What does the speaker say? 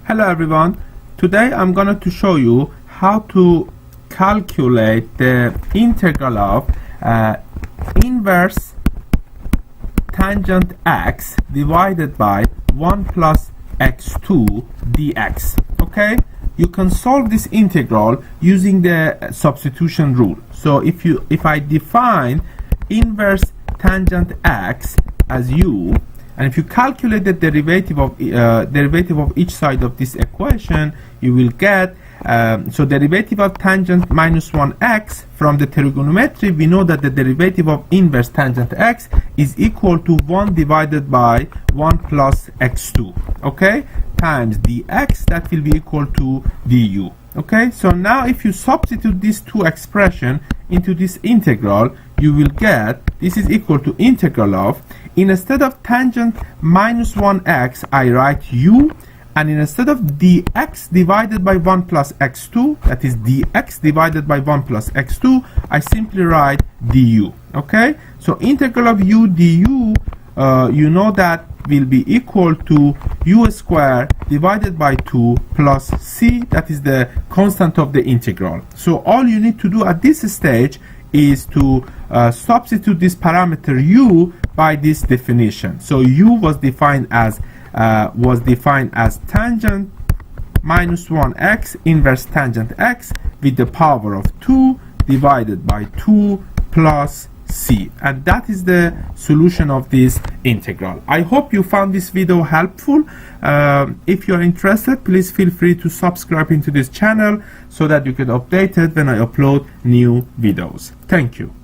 Hello everyone, today I'm going to show you how to calculate the integral of inverse tangent x divided by 1 plus x2 dx. Okay, you can solve this integral using the substitution rule. So if I define inverse tangent x as u, and if you calculate the derivative of each side of this equation, you will get so derivative of tangent minus 1x. From the trigonometry, we know that the derivative of inverse tangent x is equal to 1 divided by 1 plus x2, okay, times dx. That will be equal to du. Okay, so now if you substitute these two expressions into this integral, you will get this is equal to integral of, instead of tangent minus 1x, I write u, and instead of dx divided by 1 plus x2, that is dx divided by 1 plus x2, I simply write du. Okay, so integral of u du, you know that will be equal to u squared divided by 2 plus c, that is the constant of the integral. So all you need to do at this stage is to substitute this parameter u by this definition. So u was defined as tangent minus 1x inverse tangent x with the power of 2 divided by 2 plus c, and that is the solution of this integral. I hope you found this video helpful. If you're interested, please feel free to subscribe into this channel so that you get updated when I upload new videos. Thank you.